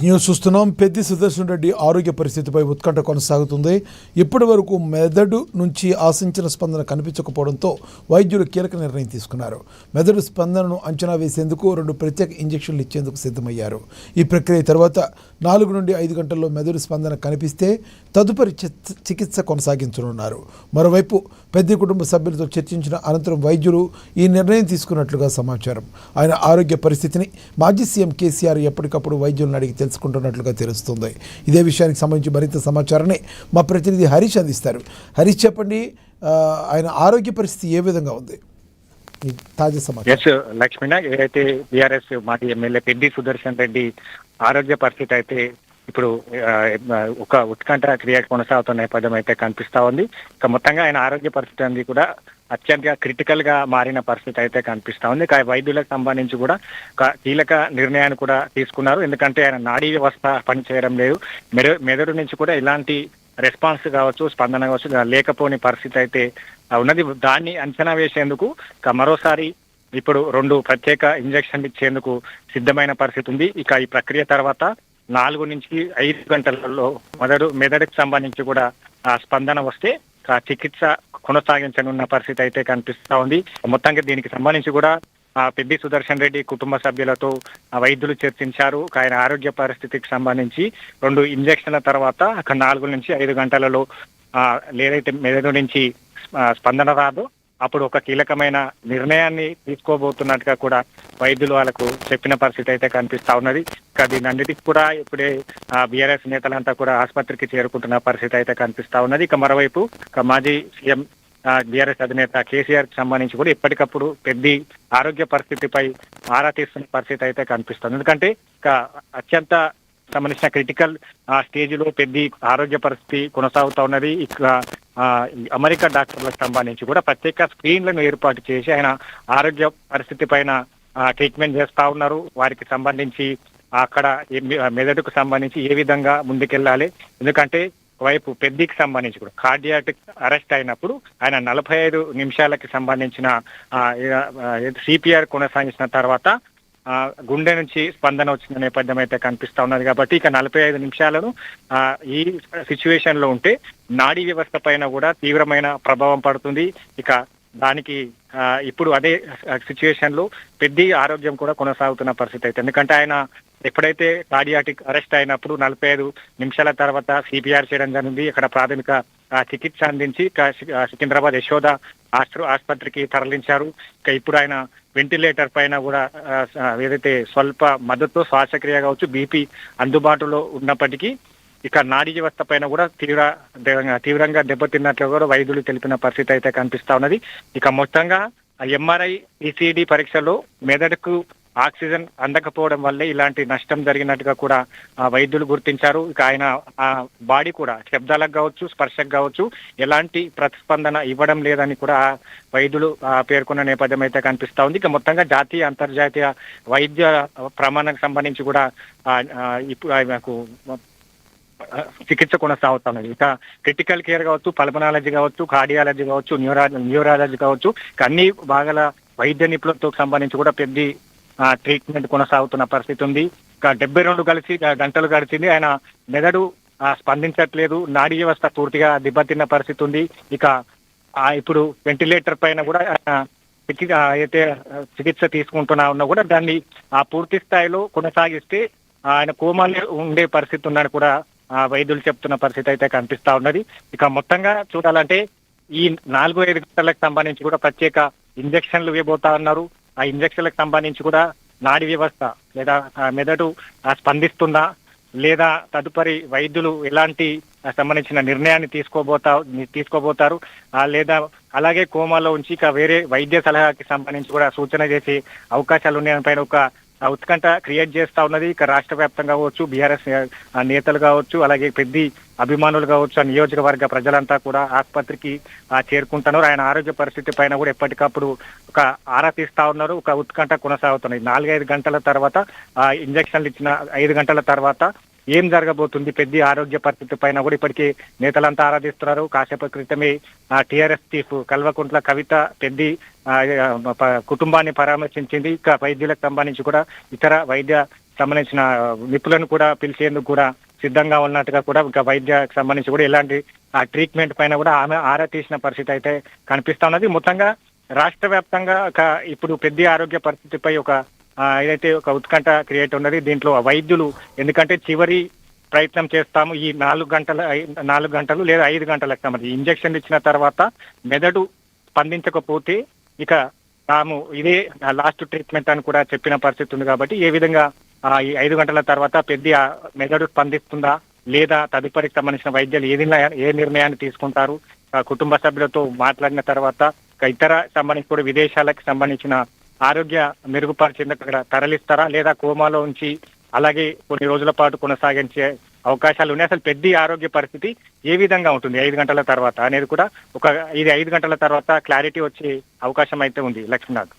News చూస్తున్నాం. పెద్ది సుదర్శన్ రెడ్డి ఆరోగ్య పరిస్థితిపై ఉత్కంఠ కొనసాగుతుంది. ఇప్పటి వరకు మెదడు నుంచి ఆశించిన స్పందన కనిపించకపోవడంతో వైద్యులు కీలక నిర్ణయం తీసుకున్నారు. మెదడు స్పందనను అంచనా వేసేందుకు 2 ప్రత్యేక ఇంజెక్షన్లు ఇచ్చేందుకు సిద్ధమయ్యారు. ఈ ప్రక్రియ తర్వాత 4 నుండి 5 గంటల్లో మెదడు స్పందన కనిపిస్తే తదుపరి చికిత్స కొనసాగించనున్నారు. మరోవైపు పెద్ది కుటుంబ సభ్యులతో చర్చించిన అనంతరం వైద్యులు ఈ నిర్ణయం తీసుకున్నట్లుగా సమాచారం. ఆయన ఆరోగ్య పరిస్థితిని మాజీ సీఎం కేసీఆర్ ఎప్పటికప్పుడు వైద్యులను అడిగి తెలుసుకుంటున్నట్లుగా తెలుస్తుంది. ఇదే విషయానికి సంబంధించి మరింత సమాచారాన్ని మా ప్రతినిధి హరీష్ అందిస్తారు. హరీష్, చెప్పండి, ఆయన ఆరోగ్య పరిస్థితి ఏ విధంగా ఉంది? తాజా సమాచారం. లక్ష్మీనా, ఏదైతే బీఆర్ఎస్ మాజీ ఎమ్మెల్యే పెద్ది సుదర్శన్ రెడ్డి ఆరోగ్య పరిస్థితి అయితే ఇప్పుడు ఒక ఉత్కంఠ క్రియ కొనసాగుతున్న నేపథ్యం అయితే కనిపిస్తా ఉంది. ఇక మొత్తంగా ఆయన ఆరోగ్య పరిస్థితి అనేది కూడా అత్యంత క్రిటికల్ గా మారిన పరిస్థితి అయితే కనిపిస్తా ఉంది. వైద్యులకు సంబంధించి కూడా కీలక నిర్ణయాన్ని కూడా తీసుకున్నారు. ఎందుకంటే ఆయన నాడీ వ్యవస్థ పనిచేయడం లేదు. మెదడు నుంచి కూడా ఇలాంటి రెస్పాన్స్ కావచ్చు, స్పందన కావచ్చు లేకపోని పరిస్థితి అయితే ఉన్నది. దాన్ని అంచనా వేసేందుకు మరోసారి ఇప్పుడు 2 ప్రత్యేక ఇంజక్షన్లు ఇచ్చేందుకు సిద్ధమైన పరిస్థితి ఉంది. ఇక ఈ ప్రక్రియ తర్వాత 4 నుంచి 5 గంటలలో మెదడుకు సంబంధించి కూడా స్పందన వస్తే చికిత్స కొనసాగించనున్న పరిస్థితి అయితే కనిపిస్తా ఉంది. మొత్తంగా దీనికి సంబంధించి కూడా పెద్ది సుదర్శన్ రెడ్డి కుటుంబ సభ్యులతో వైద్యులు చర్చించారు. ఆయన ఆరోగ్య పరిస్థితికి సంబంధించి 2 ఇంజక్షన్ల తర్వాత 4 నుంచి 5 గంటలలో లేదైతే మెదడు నుంచి స్పందన రాదు అప్పుడు ఒక కీలకమైన నిర్ణయాన్ని తీసుకోబోతున్నట్టుగా కూడా వైద్యులు వాళ్ళకు చెప్పిన పరిస్థితి అయితే కనిపిస్తా ఉన్నది. దీనన్నిటికీ కూడా ఇప్పుడే బీఆర్ఎస్ నేతలంతా కూడా ఆసుపత్రికి చేరుకుంటున్న పరిస్థితి అయితే కనిపిస్తా ఉన్నది. ఇక మరోవైపు మాజీ సీఎం బీఆర్ఎస్ అధినేత కేసీఆర్ కి సంబంధించి కూడా ఎప్పటికప్పుడు పెద్ది ఆరోగ్య పరిస్థితిపై ఆరా తీస్తున్న పరిస్థితి అయితే కనిపిస్తుంది. ఎందుకంటే అత్యంత సంబంధించిన క్రిటికల్ స్టేజ్ లో పెద్ది ఆరోగ్య పరిస్థితి కొనసాగుతా ఉన్నది. ఇక అమెరికా డాక్టర్లకు సంబంధించి కూడా ప్రత్యేక స్క్రీన్లను ఏర్పాటు చేసి ఆయన ఆరోగ్య పరిస్థితి పైన ట్రీట్మెంట్ చేస్తా ఉన్నారు. వారికి సంబంధించి అక్కడ మెదడుకు సంబంధించి ఏ విధంగా ముందుకెళ్లాలి, ఎందుకంటే వైపు పెద్దికి సంబంధించి కూడా కార్డియాటిక్ అరెస్ట్ అయినప్పుడు ఆయన 45 నిమిషాలకి సంబంధించిన సిపిఆర్ కొనసాగించిన తర్వాత గుండె నుంచి స్పందన వచ్చిన నేపథ్యం అయితే కనిపిస్తా ఉన్నది. కాబట్టి ఇక 45 నిమిషాలను ఈ సిచ్యువేషన్ లో ఉంటే నాడీ వ్యవస్థ పైన కూడా తీవ్రమైన ప్రభావం పడుతుంది. ఇక దానికి ఇప్పుడు అదే సిచ్యువేషన్ లో పెద్ది ఆరోగ్యం కూడా కొనసాగుతున్న పరిస్థితి అయితే, ఎందుకంటే ఆయన ఎప్పుడైతే కార్డియాటిక్ అరెస్ట్ అయినప్పుడు 45 నిమిషాల తర్వాత సిపిఆర్ చేయడం జరిగింది. ఇక్కడ ప్రాథమిక చికిత్స అందించి సికింద్రాబాద్ యశోద ఆసుపత్రికి తరలించారు. ఇక ఇప్పుడు ఆయన వెంటిలేటర్ పైన కూడా ఏదైతే స్వల్ప మద్దతుతో శ్వాసక్రియ కావచ్చు, బీపీ అందుబాటులో ఉన్నప్పటికీ ఇక నాడీ వ్యవస్థ పైన కూడా తీవ్రంగా దెబ్బతిన్నట్లు కూడా వైద్యులు తెలిపిన పరిస్థితి అయితే కనిపిస్తా ఉన్నది. ఇక మొత్తంగా ఎంఆర్ఐ ఈసీడీ పరీక్షలో మెదడుకు ఆక్సిజన్ అందకపోవడం వల్లే ఇలాంటి నష్టం జరిగినట్టుగా కూడా వైద్యులు గుర్తించారు. ఇక ఆయన బాడీ కూడా శబ్దాలకు కావచ్చు, స్పర్శకు కావచ్చు ఎలాంటి ప్రతిస్పందన ఇవ్వడం లేదని కూడా వైద్యులు పేర్కొన్న నేపథ్యం అయితే కనిపిస్తా ఉంది. ఇక మొత్తంగా జాతీయ అంతర్జాతీయ వైద్య ప్రమాణానికి సంబంధించి కూడా ఇప్పుడు ఆయనకు చికిత్స కొనసాగుతున్నది. ఇక క్రిటికల్ కేర్ కావచ్చు, పల్మనాలజీ కావచ్చు, కార్డియాలజీ కావచ్చు, న్యూరాలజీ కావచ్చు, అన్ని భాగాల వైద్య నిపుణులతో సంబంధించి కూడా పెద్ద ట్రీట్మెంట్ కొనసాగుతున్న పరిస్థితి ఉంది. ఇక 72 గంటలు గడిచింది, ఆయన మెదడు స్పందించట్లేదు, నాడీ వ్యవస్థ పూర్తిగా దెబ్బతిన్న పరిస్థితి ఉంది. ఇక ఇప్పుడు వెంటిలేటర్ పైన కూడా అయితే చికిత్స తీసుకుంటున్నా ఉన్నా కూడా దాన్ని పూర్తి స్థాయిలో కొనసాగిస్తే ఆయన కోమాలో ఉండే పరిస్థితి ఉందని కూడా వైద్యులు చెప్తున్న పరిస్థితి అయితే కనిపిస్తా ఉన్నది. ఇక మొత్తంగా చూడాలంటే ఈ 4-5 గంటలకు సంబంధించి కూడా ప్రత్యేక ఇంజక్షన్లు ఇవ్వబోతా ఉన్నారు. ఆ ఇంజక్షన్లకు సంబంధించి కూడా నాడీ వ్యవస్థ లేదా మెదడు స్పందిస్తుందా లేదా తదుపరి వైద్యులు ఎలాంటి సంబంధించిన నిర్ణయాన్ని తీసుకోబోతారు లేదా అలాగే కోమాలో ఉంచి ఇక వేరే వైద్య సలహాకి సంబంధించి కూడా సూచన చేసే అవకాశాలు ఉన్నాయని ఒక ఉత్కంఠ క్రియేట్ చేస్తా ఉన్నది. ఇక రాష్ట్ర వ్యాప్తంగా కావచ్చు, బీఆర్ఎస్ నేతలు కావచ్చు, అలాగే పెద్ద అభిమానులు కావచ్చు, ఆ నియోజకవర్గ ప్రజలంతా కూడా ఆసుపత్రికి చేరుకుంటున్నారు. ఆయన ఆరోగ్య పరిస్థితి పైన కూడా ఎప్పటికప్పుడు ఒక ఆరా తీస్తా ఉన్నారు. ఒక ఉత్కంఠ కొనసాగుతున్నది. 4-5 గంటల తర్వాత ఇంజక్షన్లు ఇచ్చిన 5 గంటల తర్వాత ఏం జరగబోతుంది పెద్ద ఆరోగ్య పరిస్థితి పైన కూడా ఇప్పటికీ నేతలంతా ఆరాధిస్తున్నారు. కాసేపు క్రితమే టీఆర్ఎస్ చీఫ్ కల్వకుంట్ల కవిత పెద్ద కుటుంబాన్ని పరామర్శించింది. ఇక వైద్యులకు సంబంధించి కూడా ఇతర వైద్య సంబంధించిన నిపుణులను కూడా పిలిచేందుకు కూడా సిద్ధంగా ఉన్నట్టుగా కూడా ఇంకా వైద్యకు సంబంధించి కూడా ఎలాంటి ఆ ట్రీట్మెంట్ పైన కూడా ఆమె ఆరా తీసిన పరిస్థితి అయితే కనిపిస్తా ఉన్నది. మొత్తంగా రాష్ట్ర వ్యాప్తంగా ఇప్పుడు పెద్ద ఆరోగ్య పరిస్థితిపై ఏదైతే ఒక ఉత్కంఠ క్రియేట్ ఉన్నది. దీంట్లో వైద్యులు ఎందుకంటే చివరి ప్రయత్నం చేస్తాము ఈ 4 గంటలు లేదా 5 గంటలకు సంబంధించి ఇంజక్షన్ ఇచ్చిన తర్వాత మెదడు స్పందించకపోతే ఇక తాము ఇదే లాస్ట్ ట్రీట్మెంట్ అని కూడా చెప్పిన పరిస్థితి ఉంది. కాబట్టి ఏ విధంగా ఈ 5 గంటల తర్వాత పెద్ద మెదడు స్పందిస్తుందా లేదా తదుపరికి సంబంధించిన వైద్యులు ఏ నిర్ణయాన్ని తీసుకుంటారు, కుటుంబ సభ్యులతో మాట్లాడిన తర్వాత ఇతర సంబంధించి కూడా విదేశాలకు సంబంధించిన ఆరోగ్య మెరుగుపరిచేందుకు అక్కడ తరలిస్తారా లేదా కోమాలో ఉంచి అలాగే కొన్ని రోజుల పాటు కొనసాగించే అవకాశాలు ఉన్నాయి. అసలు పెద్ద ఆరోగ్య పరిస్థితి ఏ విధంగా ఉంటుంది 5 గంటల తర్వాత అనేది కూడా ఇది 5 గంటల తర్వాత క్లారిటీ వచ్చే అవకాశం అయితే ఉంది. లక్ష్మీనాథ్.